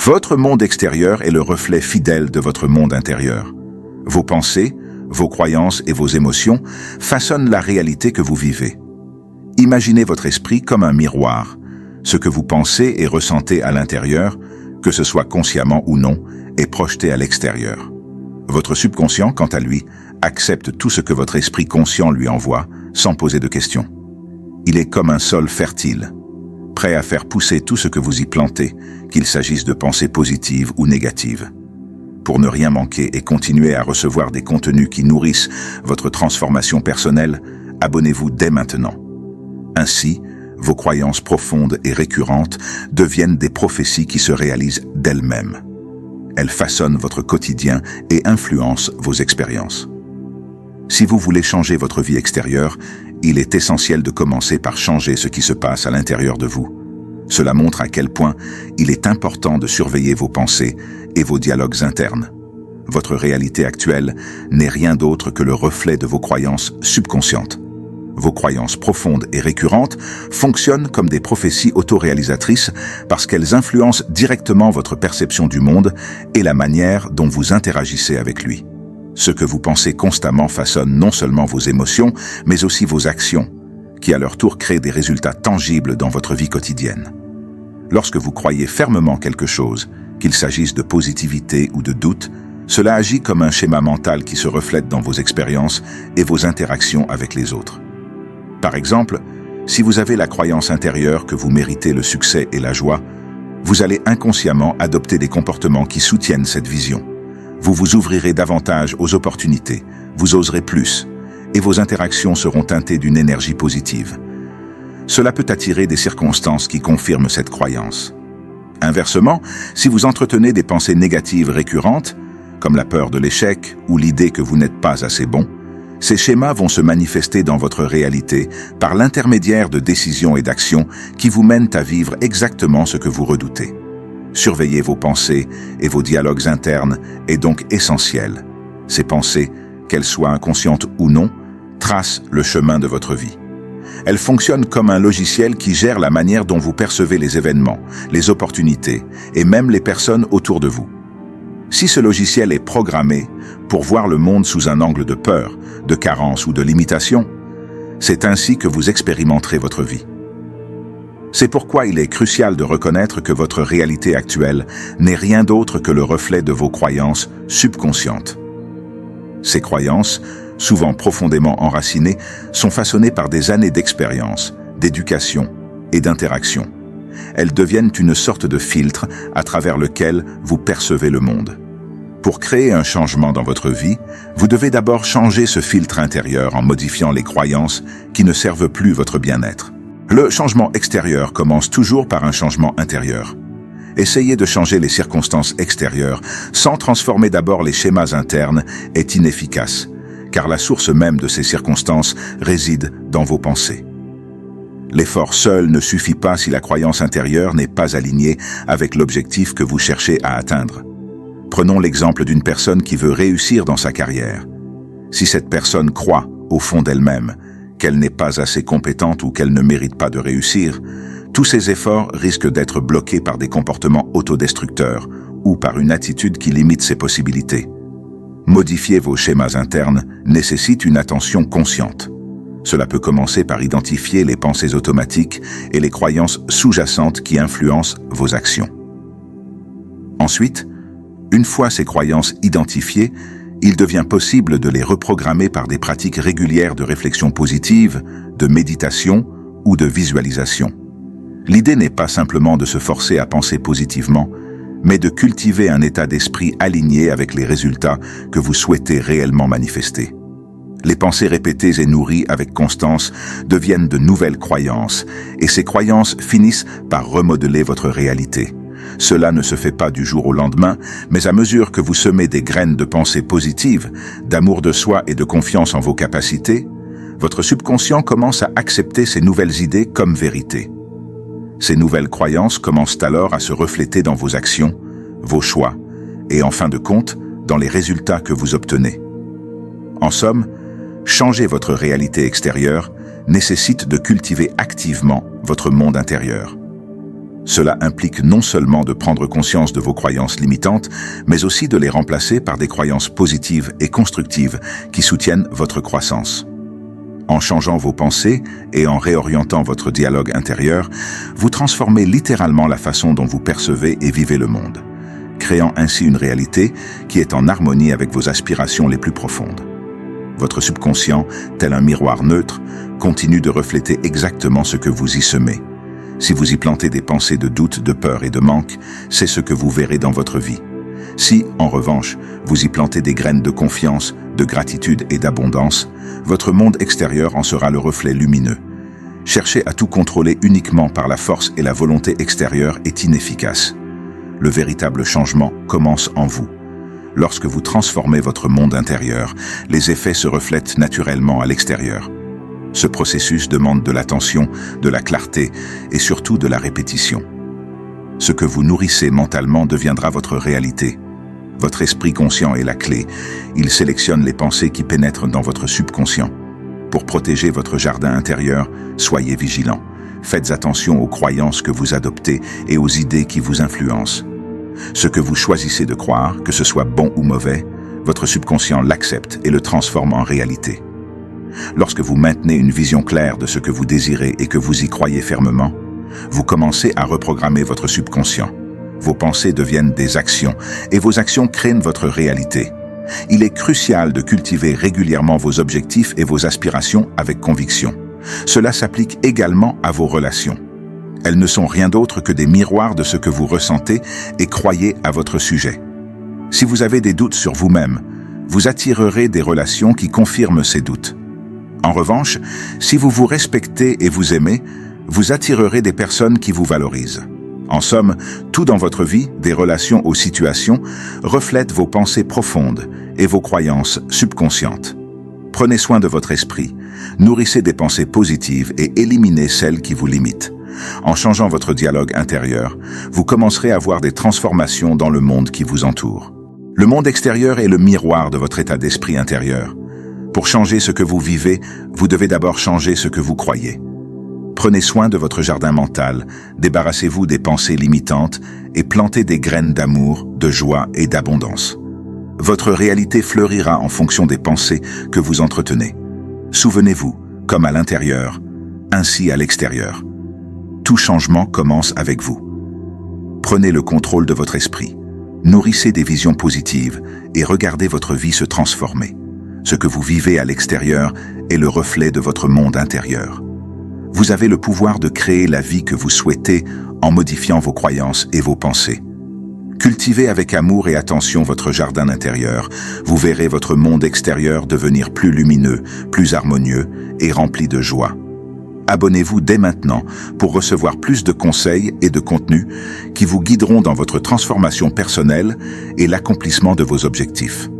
Votre monde extérieur est le reflet fidèle de votre monde intérieur. Vos pensées, vos croyances et vos émotions façonnent la réalité que vous vivez. Imaginez votre esprit comme un miroir. Ce que vous pensez et ressentez à l'intérieur, que ce soit consciemment ou non, est projeté à l'extérieur. Votre subconscient, quant à lui, accepte tout ce que votre esprit conscient lui envoie, sans poser de questions. Il est comme un sol fertile, prêt à faire pousser tout ce que vous y plantez, qu'il s'agisse de pensées positives ou négatives. Pour ne rien manquer et continuer à recevoir des contenus qui nourrissent votre transformation personnelle, abonnez-vous dès maintenant. Ainsi, vos croyances profondes et récurrentes deviennent des prophéties qui se réalisent d'elles-mêmes. Elles façonnent votre quotidien et influencent vos expériences. Si vous voulez changer votre vie extérieure, il est essentiel de commencer par changer ce qui se passe à l'intérieur de vous. Cela montre à quel point il est important de surveiller vos pensées et vos dialogues internes. Votre réalité actuelle n'est rien d'autre que le reflet de vos croyances subconscientes. Vos croyances profondes et récurrentes fonctionnent comme des prophéties autoréalisatrices parce qu'elles influencent directement votre perception du monde et la manière dont vous interagissez avec lui. Ce que vous pensez constamment façonne non seulement vos émotions, mais aussi vos actions, qui à leur tour créent des résultats tangibles dans votre vie quotidienne. Lorsque vous croyez fermement quelque chose, qu'il s'agisse de positivité ou de doute, cela agit comme un schéma mental qui se reflète dans vos expériences et vos interactions avec les autres. Par exemple, si vous avez la croyance intérieure que vous méritez le succès et la joie, vous allez inconsciemment adopter des comportements qui soutiennent cette vision. Vous vous ouvrirez davantage aux opportunités, vous oserez plus, et vos interactions seront teintées d'une énergie positive. Cela peut attirer des circonstances qui confirment cette croyance. Inversement, si vous entretenez des pensées négatives récurrentes, comme la peur de l'échec ou l'idée que vous n'êtes pas assez bon, ces schémas vont se manifester dans votre réalité par l'intermédiaire de décisions et d'actions qui vous mènent à vivre exactement ce que vous redoutez. Surveiller vos pensées et vos dialogues internes est donc essentiel. Ces pensées, qu'elles soient inconscientes ou non, tracent le chemin de votre vie. Elles fonctionnent comme un logiciel qui gère la manière dont vous percevez les événements, les opportunités et même les personnes autour de vous. Si ce logiciel est programmé pour voir le monde sous un angle de peur, de carence ou de limitation, c'est ainsi que vous expérimenterez votre vie. C'est pourquoi il est crucial de reconnaître que votre réalité actuelle n'est rien d'autre que le reflet de vos croyances subconscientes. Ces croyances, souvent profondément enracinées, sont façonnées par des années d'expérience, d'éducation et d'interaction. Elles deviennent une sorte de filtre à travers lequel vous percevez le monde. Pour créer un changement dans votre vie, vous devez d'abord changer ce filtre intérieur en modifiant les croyances qui ne servent plus votre bien-être. Le changement extérieur commence toujours par un changement intérieur. Essayer de changer les circonstances extérieures sans transformer d'abord les schémas internes est inefficace, car la source même de ces circonstances réside dans vos pensées. L'effort seul ne suffit pas si la croyance intérieure n'est pas alignée avec l'objectif que vous cherchez à atteindre. Prenons l'exemple d'une personne qui veut réussir dans sa carrière. Si cette personne croit, au fond d'elle-même, qu'elle n'est pas assez compétente ou qu'elle ne mérite pas de réussir, tous ses efforts risquent d'être bloqués par des comportements autodestructeurs ou par une attitude qui limite ses possibilités. Modifier vos schémas internes nécessite une attention consciente. Cela peut commencer par identifier les pensées automatiques et les croyances sous-jacentes qui influencent vos actions. Ensuite, une fois ces croyances identifiées, il devient possible de les reprogrammer par des pratiques régulières de réflexion positive, de méditation ou de visualisation. L'idée n'est pas simplement de se forcer à penser positivement, mais de cultiver un état d'esprit aligné avec les résultats que vous souhaitez réellement manifester. Les pensées répétées et nourries avec constance deviennent de nouvelles croyances, et ces croyances finissent par remodeler votre réalité. Cela ne se fait pas du jour au lendemain, mais à mesure que vous semez des graines de pensée positive, d'amour de soi et de confiance en vos capacités, votre subconscient commence à accepter ces nouvelles idées comme vérité. Ces nouvelles croyances commencent alors à se refléter dans vos actions, vos choix, et en fin de compte, dans les résultats que vous obtenez. En somme, changer votre réalité extérieure nécessite de cultiver activement votre monde intérieur. Cela implique non seulement de prendre conscience de vos croyances limitantes, mais aussi de les remplacer par des croyances positives et constructives qui soutiennent votre croissance. En changeant vos pensées et en réorientant votre dialogue intérieur, vous transformez littéralement la façon dont vous percevez et vivez le monde, créant ainsi une réalité qui est en harmonie avec vos aspirations les plus profondes. Votre subconscient, tel un miroir neutre, continue de refléter exactement ce que vous y semez. Si vous y plantez des pensées de doute, de peur et de manque, c'est ce que vous verrez dans votre vie. Si, en revanche, vous y plantez des graines de confiance, de gratitude et d'abondance, votre monde extérieur en sera le reflet lumineux. Chercher à tout contrôler uniquement par la force et la volonté extérieure est inefficace. Le véritable changement commence en vous. Lorsque vous transformez votre monde intérieur, les effets se reflètent naturellement à l'extérieur. Ce processus demande de l'attention, de la clarté et surtout de la répétition. Ce que vous nourrissez mentalement deviendra votre réalité. Votre esprit conscient est la clé. Il sélectionne les pensées qui pénètrent dans votre subconscient. Pour protéger votre jardin intérieur, soyez vigilants. Faites attention aux croyances que vous adoptez et aux idées qui vous influencent. Ce que vous choisissez de croire, que ce soit bon ou mauvais, votre subconscient l'accepte et le transforme en réalité. Lorsque vous maintenez une vision claire de ce que vous désirez et que vous y croyez fermement, vous commencez à reprogrammer votre subconscient. Vos pensées deviennent des actions et vos actions créent votre réalité. Il est crucial de cultiver régulièrement vos objectifs et vos aspirations avec conviction. Cela s'applique également à vos relations. Elles ne sont rien d'autre que des miroirs de ce que vous ressentez et croyez à votre sujet. Si vous avez des doutes sur vous-même, vous attirerez des relations qui confirment ces doutes. En revanche, si vous vous respectez et vous aimez, vous attirerez des personnes qui vous valorisent. En somme, tout dans votre vie, des relations aux situations, reflète vos pensées profondes et vos croyances subconscientes. Prenez soin de votre esprit, nourrissez des pensées positives et éliminez celles qui vous limitent. En changeant votre dialogue intérieur, vous commencerez à voir des transformations dans le monde qui vous entoure. Le monde extérieur est le miroir de votre état d'esprit intérieur. Pour changer ce que vous vivez, vous devez d'abord changer ce que vous croyez. Prenez soin de votre jardin mental, débarrassez-vous des pensées limitantes et plantez des graines d'amour, de joie et d'abondance. Votre réalité fleurira en fonction des pensées que vous entretenez. Souvenez-vous, comme à l'intérieur, ainsi à l'extérieur. Tout changement commence avec vous. Prenez le contrôle de votre esprit, nourrissez des visions positives et regardez votre vie se transformer. Ce que vous vivez à l'extérieur est le reflet de votre monde intérieur. Vous avez le pouvoir de créer la vie que vous souhaitez en modifiant vos croyances et vos pensées. Cultivez avec amour et attention votre jardin intérieur. Vous verrez votre monde extérieur devenir plus lumineux, plus harmonieux et rempli de joie. Abonnez-vous dès maintenant pour recevoir plus de conseils et de contenus qui vous guideront dans votre transformation personnelle et l'accomplissement de vos objectifs.